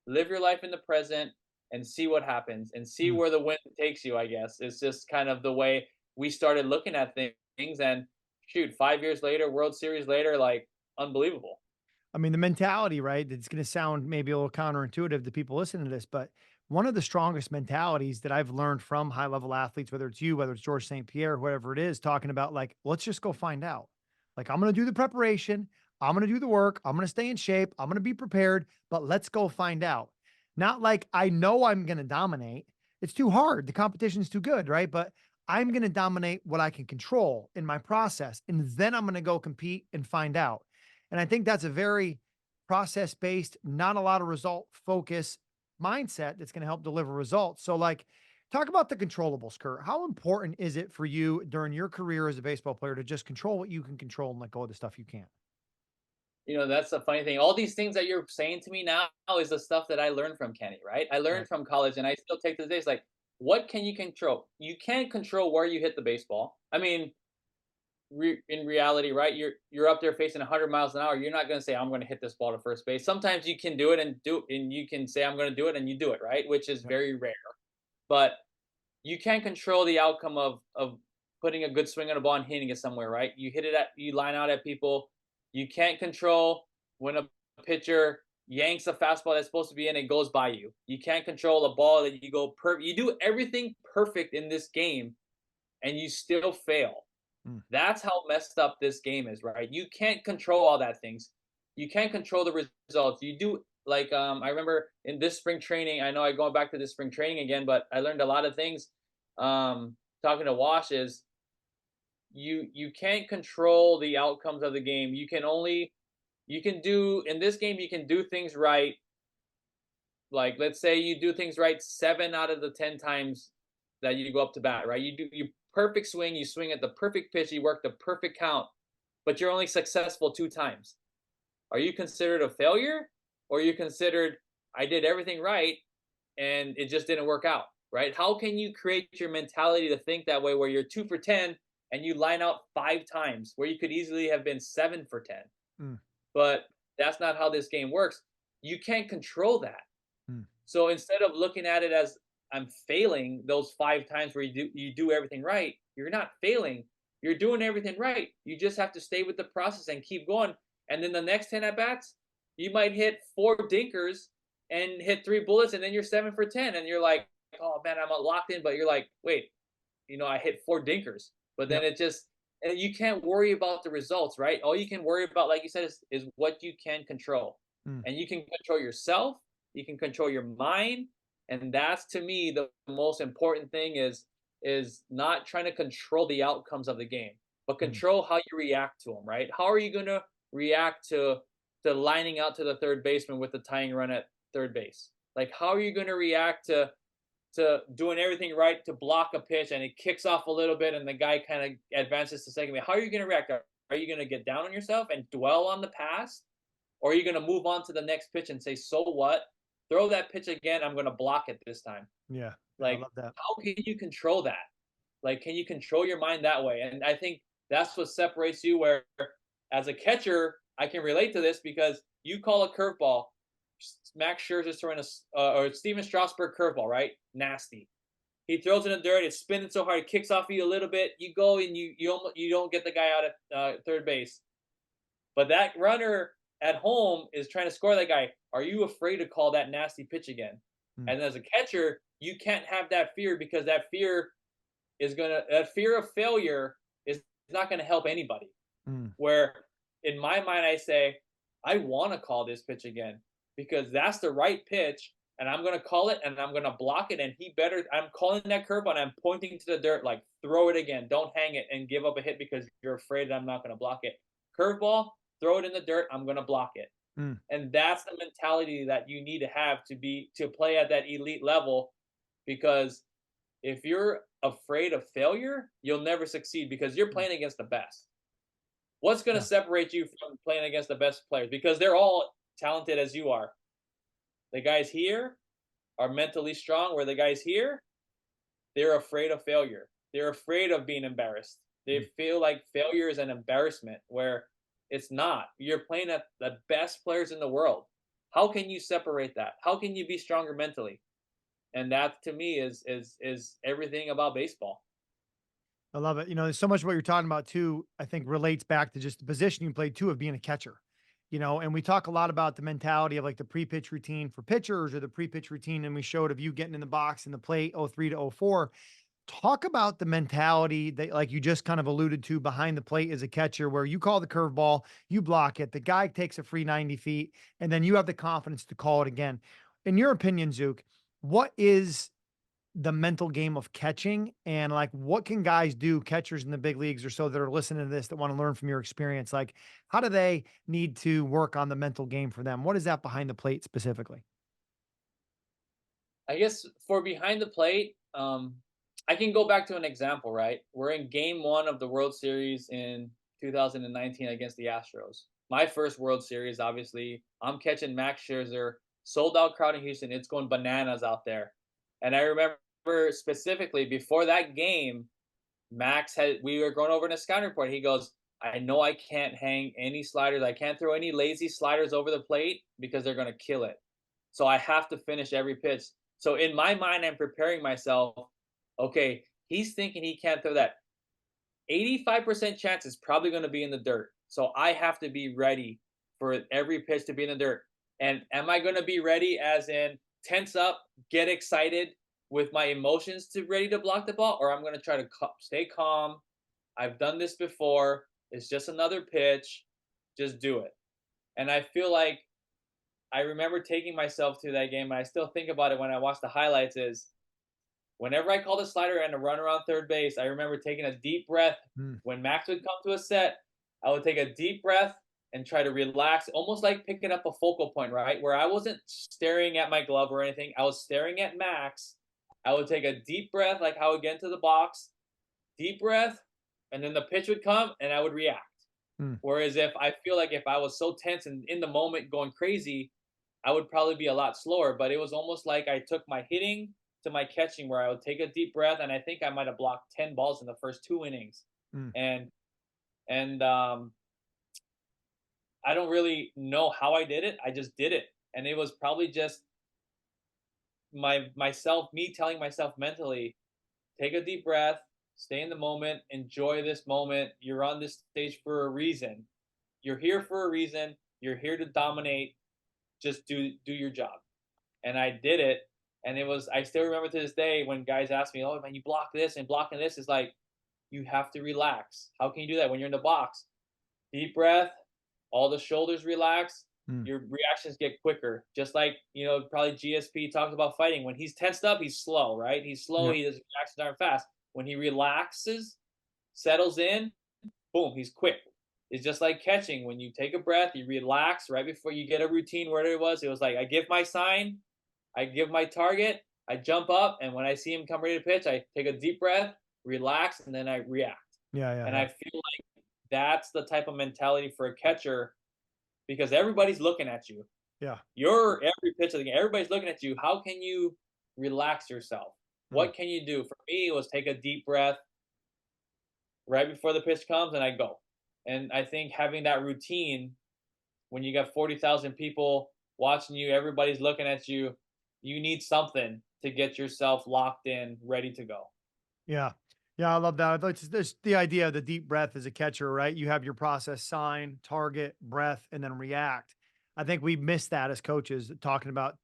[SPEAKER 2] live your life in the present, and see what happens and see
[SPEAKER 1] Mm.
[SPEAKER 2] where the wind takes you. I guess it's just kind of the way we started looking at things. And shoot, 5 years later, World Series later, like unbelievable.
[SPEAKER 1] I mean, the mentality, right? It's going to sound maybe a little counterintuitive to people listening to this, but one of the strongest mentalities that I've learned from high level athletes, whether it's you, whether it's George St. Pierre, whatever it is, talking about like, let's just go find out. Like, I'm going to do the preparation. I'm going to do the work. I'm going to stay in shape. I'm going to be prepared, but let's go find out. Not like I know I'm going to dominate. It's too hard. The competition's too good, right? But I'm going to dominate what I can control in my process. And then I'm going to go compete and find out. And I think that's a very process based, not a lot of result focus mindset that's going to help deliver results. So, like, talk about the controllables, Kurt. How important is it for you during your career as a baseball player to just control what you can control and let go of the stuff you can't?
[SPEAKER 2] That's the funny thing. All these things that you're saying to me now is the stuff that I learned from Kenny, right? I learned
[SPEAKER 1] Right.
[SPEAKER 2] from college, and I still take to this day. It's like, what can you control? You can't control where you hit the baseball. I mean, in reality, right? You're up there facing 100 miles an hour. You're not going to say, I'm going to hit this ball to first base. Sometimes you can do it and you can say, I'm going to do it, and you do it, right? Which is
[SPEAKER 1] Yep.
[SPEAKER 2] very rare. But you can't control the outcome of putting a good swing on a ball and hitting it somewhere, right? You line out at people. You can't control when a pitcher yanks a fastball that's supposed to be in and goes by you. You can't control a ball that you do everything perfect in this game and you still fail.
[SPEAKER 1] Mm.
[SPEAKER 2] That's how messed up this game is, right? You can't control all that things. You can't control the results. You do like I remember in this spring training. I know I'm going back to this spring training again, but I learned a lot of things. Talking to Wash is you can't control the outcomes of the game. You can do in this game you can do things right. Like let's say you do things right 7 out of the 10 times that you go up to bat, right? You do your perfect swing, you swing at the perfect pitch, you work the perfect count, but you're only successful 2 times. Are you considered a failure, or are you considered I did everything right and it just didn't work out, right? How can you create your mentality to think that way where you're 2 for 10 and you line out 5 times where you could easily have been 7 for 10?
[SPEAKER 1] Mm.
[SPEAKER 2] But that's not how this game works. You can't control that.
[SPEAKER 1] Mm.
[SPEAKER 2] So instead of looking at it as I'm failing those 5 times where you do everything right, you're not failing. You're doing everything right. You just have to stay with the process and keep going. And then the next 10 at bats, you might hit 4 dinkers and hit 3 bullets, and then you're 7 for 10, and you're like, oh man, I'm locked in. But you're like, wait, I hit 4 dinkers. But then
[SPEAKER 1] Yep.
[SPEAKER 2] and you can't worry about the results, right? All you can worry about, like you said, is what you can control.
[SPEAKER 1] Mm.
[SPEAKER 2] And you can control yourself, you can control your mind. And that's to me the most important thing is not trying to control the outcomes of the game, but
[SPEAKER 1] Mm.
[SPEAKER 2] control how you react to them, right? How are you going to react to lining out to the third baseman with the tying run at third base? Like how are you going to react to doing everything right to block a pitch and it kicks off a little bit and the guy kind of advances to second base? How are you going to react? Are you going to get down on yourself and dwell on the past? Or are you going to move on to the next pitch and say, so what? Throw that pitch again. I'm going to block it this time.
[SPEAKER 1] Yeah. I
[SPEAKER 2] Like,
[SPEAKER 1] love that.
[SPEAKER 2] how can you control that? Like, can you control your mind that way? And I think that's what separates you. Where, as a catcher, I can relate to this because you call a curveball, Max Scherzer's throwing or Steven Strasburg curveball, right? Nasty. He throws it in the dirt. It's spinning so hard, it kicks off you a little bit. You go and you don't get the guy out at third base. But that runner at home is trying to score that guy. Are you afraid to call that nasty pitch again?
[SPEAKER 1] Mm.
[SPEAKER 2] And as a catcher, you can't have that fear because that fear of failure is not gonna help anybody.
[SPEAKER 1] Mm.
[SPEAKER 2] Where in my mind I say, I wanna call this pitch again because that's the right pitch, and I'm gonna call it and I'm gonna block it, and I'm calling that curve and I'm pointing to the dirt like throw it again. Don't hang it and give up a hit because you're afraid that I'm not gonna block it. Curveball, throw it in the dirt, I'm gonna block it.
[SPEAKER 1] Mm.
[SPEAKER 2] And that's the mentality that you need to have to play at that elite level, because if you're afraid of failure, you'll never succeed because you're playing against the best. What's going to
[SPEAKER 1] Yeah.
[SPEAKER 2] separate you from playing against the best players? Because they're all talented as you are. The guys here are mentally strong, where the guys here, they're afraid of failure. They're afraid of being embarrassed. They
[SPEAKER 1] Mm.
[SPEAKER 2] feel like failure is an embarrassment, where it's not. You're playing at the best players in the world. How can you separate that? How can you be stronger mentally? And that to me is everything about baseball.
[SPEAKER 1] I love it. There's so much of what you're talking about too, I think relates back to just the position you played too of being a catcher. And we talk a lot about the mentality of like the pre-pitch routine for pitchers or the pre-pitch routine. And we showed of you getting in the box in the plate 03 to 04. Talk about the mentality that, like you just kind of alluded to, behind the plate as a catcher, where you call the curveball, you block it, the guy takes a free 90 feet, and then you have the confidence to call it again. In your opinion, Zook, what is the mental game of catching, and like what can guys do, catchers in the big leagues or so, that are listening to this that want to learn from your experience? Like, how do they need to work on the mental game for them? What is that behind the plate specifically?
[SPEAKER 2] I guess for behind the plate, I can go back to an example, right? We're in game 1 of the World Series in 2019 against the Astros. My first World Series, obviously. I'm catching Max Scherzer, sold out crowd in Houston. It's going bananas out there. And I remember specifically before that game, we were going over in a scouting report. He goes, I know I can't hang any sliders. I can't throw any lazy sliders over the plate because they're going to kill it. So I have to finish every pitch. So in my mind, I'm preparing myself. Okay, he's thinking he can't throw that. 85% chance is probably going to be in the dirt. So I have to be ready for every pitch to be in the dirt. And am I going to be ready as in tense up, get excited with my emotions to ready to block the ball? Or I'm going to try to stay calm. I've done this before. It's just another pitch. Just do it. And I feel like I remember taking myself to that game, and I still think about it when I watch the highlights, is whenever I called a slider and a run around third base, I remember taking a deep breath. When Max would come to a set, I would take a deep breath and try to relax, almost like picking up a focal point, right? Where I wasn't staring at my glove or anything. I was staring at Max. I would take a deep breath, like how I would get into the box, deep breath, and then the pitch would come and I would react. Whereas if I feel like if I was so tense and in the moment going crazy, I would probably be a lot slower. But it was almost like I took my hitting to my catching, where I would take a deep breath, and I think I might have blocked 10 balls in the first 2 innings. And I don't really know how I did it. I just did it. And it was probably just me telling myself mentally, take a deep breath, stay in the moment, enjoy this moment. You're on this stage for a reason. You're here for a reason. You're here to dominate. Just do your job. And I did it. And I still remember to this day when guys ask me, oh man, you block this and blocking this. It's like, you have to relax. How can you do that when you're in the box? Deep breath, all the shoulders relax, your reactions get quicker. Just like, probably GSP talks about fighting. When he's tensed up, he's slow, right? He's slow, his reactions aren't fast. When he relaxes, settles in, boom, he's quick. It's just like catching. When you take a breath, you relax right before you get a routine, where it was like, I give my sign, I give my target, I jump up, and when I see him come ready to pitch, I take a deep breath, relax, and then I react. I feel like that's the type of mentality for a catcher, because everybody's looking at you. You're every pitch of the game. Everybody's looking at you. How can you relax yourself? What can you do? For me, it was take a deep breath right before the pitch comes, and I go. And I think having that routine, when you got 40,000 people watching you, everybody's looking at you, you need something to get yourself locked in, ready to go.
[SPEAKER 1] Yeah, I love that. There's the idea of the deep breath as a catcher, right? You have your process: sign, target, breath, and then react. I think we miss that as coaches, talking about,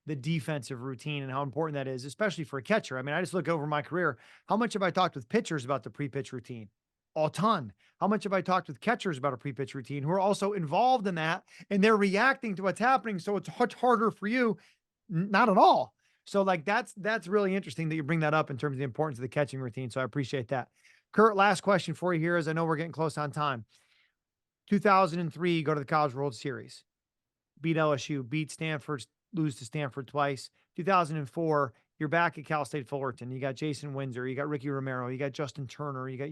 [SPEAKER 1] the defensive routine and how important that is, especially for a catcher. I mean, I just look over my career. How much have I talked with pitchers about the pre-pitch routine? A ton. How much have I talked with catchers about a pre-pitch routine who are also involved in that, and they're reacting to what's happening? So it's much harder for you. Not at all. So like, that's really interesting that you bring that up in terms of the importance of the catching routine. So I appreciate that. Kurt, last question for you here, as I know we're getting close on time. 2003, you go to the College World Series, beat LSU, beat Stanford, lose to Stanford twice. 2004, you're back at Cal State Fullerton. You got Jason Windsor, you got Ricky Romero, you got Justin Turner, you got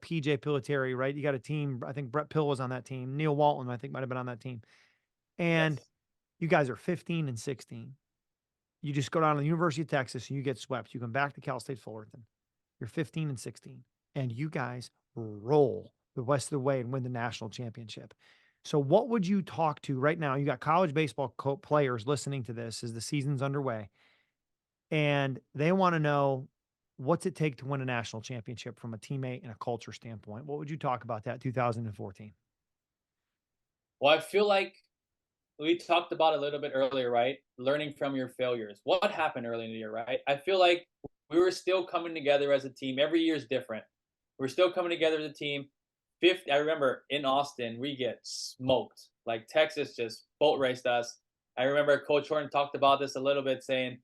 [SPEAKER 1] PJ Piloteri, right? You got a team. I think Brett Pill was on that team. Neil Walton, I think, might have been on that team. And you guys are 15 and 16. You just go down to the University of Texas and you get swept. You come back to Cal State Fullerton. You're 15 and 16, and you guys roll the rest of the way and win the national championship. So what would you talk to right now? You got college baseball players listening to this as the season's underway, and they want to know, what's it take to win a national championship from a teammate and a culture standpoint? What would you talk about that 2014?
[SPEAKER 2] Well, I feel like we talked about it a little bit earlier, right? Learning from your failures. What happened early in the year, right? I feel like we were still coming together as a team. Every year is different. We're still coming together as a team. I remember in Austin, we get smoked. Like, Texas just boat raced us. I remember Coach Horton talked about this a little bit, saying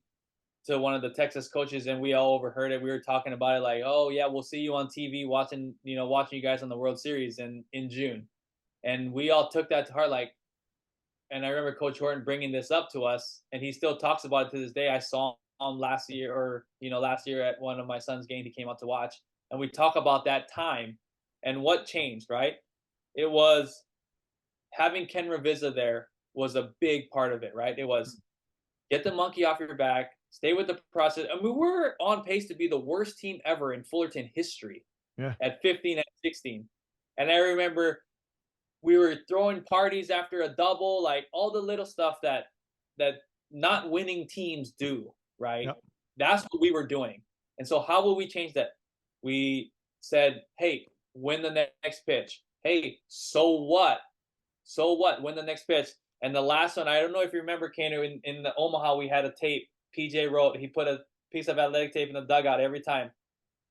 [SPEAKER 2] to one of the Texas coaches, and we all overheard it. We were talking about it like, oh yeah, we'll see you on TV watching you guys on the World Series in June. And we all took that to heart. Like, and I remember Coach Horton bringing this up to us, and he still talks about it to this day. I saw him last year at one of my son's games. He came out to watch, and we talk about that time and what changed, right? It was having Ken Ravizza there was a big part of it, right? It was get the monkey off your back, stay with the process. I mean, we're on pace to be the worst team ever in Fullerton history
[SPEAKER 1] Yeah.
[SPEAKER 2] at 15 and 16. And I remember we were throwing parties after a double, like all the little stuff that not winning teams do, right?
[SPEAKER 1] Yep.
[SPEAKER 2] That's what we were doing. And so how will we change that? We said, hey, win the next pitch. Hey, so what? So what? Win the next pitch. And the last one, I don't know if you remember, Kano, in the Omaha, we had a tape. PJ wrote, he put a piece of athletic tape in the dugout every time.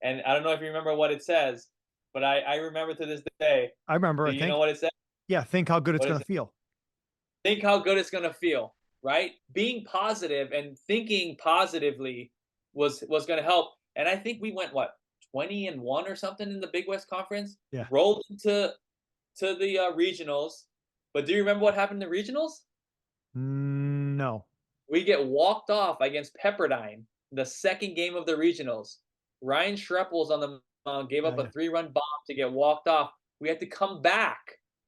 [SPEAKER 2] And I don't know if you remember what it says, but I remember to this day.
[SPEAKER 1] I remember.
[SPEAKER 2] Do you know what it says?
[SPEAKER 1] Yeah. Think how good it's
[SPEAKER 2] What
[SPEAKER 1] going
[SPEAKER 2] is
[SPEAKER 1] to feel.
[SPEAKER 2] Think how good it's going to feel, right? Being positive and thinking positively was going to help. And I think we went, what, 20-1 or something in the Big West Conference?
[SPEAKER 1] Yeah.
[SPEAKER 2] Rolled to the regionals. But do you remember what happened in the regionals?
[SPEAKER 1] No.
[SPEAKER 2] We get walked off against Pepperdine, the second game of the regionals. Ryan Schreppels on the mound gave up a 3-run bomb to get walked off. We had to come back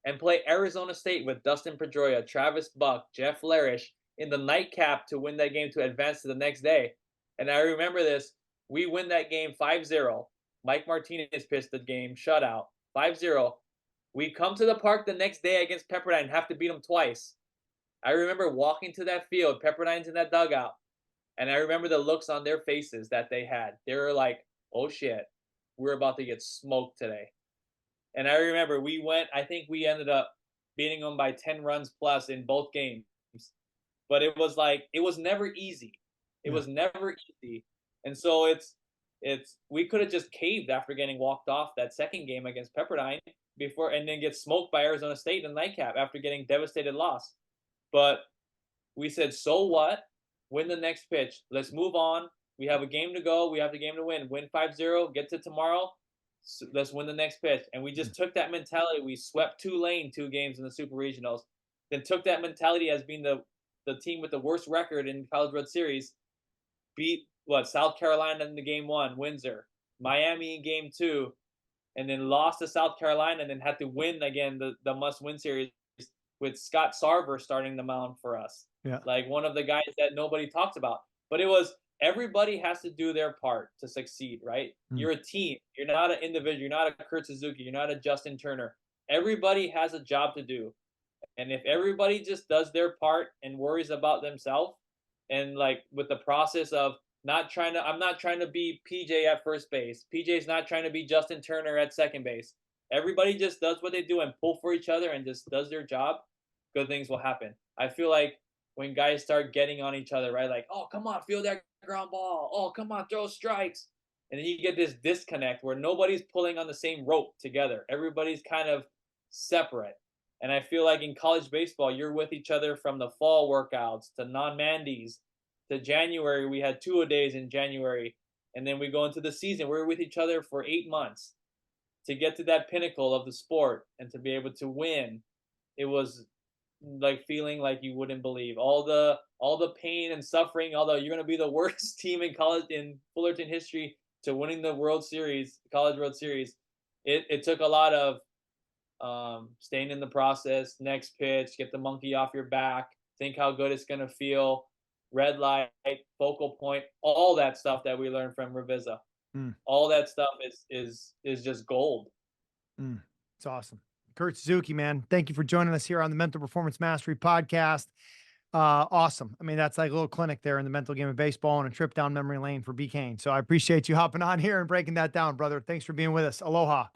[SPEAKER 2] and play Arizona State with Dustin Pedroia, Travis Buck, Jeff Larish in the nightcap to win that game to advance to the next day. And I remember this. We win that game 5-0. Mike Martinez pitched the game, shutout, 5-0. We come to the park the next day against Pepperdine and have to beat them twice. I remember walking to that field, Pepperdine's in that dugout, and I remember the looks on their faces that they had. They were like, oh shit, we're about to get smoked today. And I remember I think we ended up beating them by 10 runs plus in both games. But it was never easy. It was never easy. And so we could have just caved after getting walked off that second game against Pepperdine and then get smoked by Arizona State in the nightcap after getting devastated loss. But we said, so what? Win the next pitch. Let's move on. We have a game to go. We have the game to win. Win 5-0. Get to tomorrow. So let's win the next pitch. And we just took that mentality. We swept Tulane 2 games in the Super Regionals. Then took that mentality as being the team with the worst record in College World Series. Beat, South Carolina in the game 1, Windsor. Miami in game 2. And then lost to South Carolina and then had to win again the must-win series with Scott Sarver starting the mound for us.
[SPEAKER 1] Yeah.
[SPEAKER 2] Like one of the guys that nobody talks about. But it was everybody has to do their part to succeed, right? You're a team. You're not an individual. You're not a Kurt Suzuki. You're not a Justin Turner. Everybody has a job to do. And if everybody just does their part and worries about themselves and like with the process of I'm not trying to be PJ at first base. PJ's not trying to be Justin Turner at second base. Everybody just does what they do and pull for each other and just does their job. Good things will happen. I feel like when guys start getting on each other, right? Like, oh, come on, feel that ground ball. Oh, come on, throw strikes. And then you get this disconnect where nobody's pulling on the same rope together. Everybody's kind of separate. And I feel like in college baseball, you're with each other from the fall workouts to non-mandies to January. We had 2-a-days in January. And then we go into the season. We're with each other for 8 months to get to that pinnacle of the sport and to be able to win. It was like feeling like you wouldn't believe all the pain and suffering, although you're going to be the worst team in Fullerton history to winning the World Series, College World Series. It took a lot of staying in the process, next pitch, get the monkey off your back, think how good it's going to feel, red light, focal point, all that stuff that we learned from Revisa. All that stuff is just gold.
[SPEAKER 1] It's awesome. Kurt Suzuki, man, thank you for joining us here on the Mental Performance Mastery podcast. Awesome. I mean, that's like a little clinic there in the mental game of baseball and a trip down memory lane for B. Cain. So I appreciate you hopping on here and breaking that down, brother. Thanks for being with us. Aloha.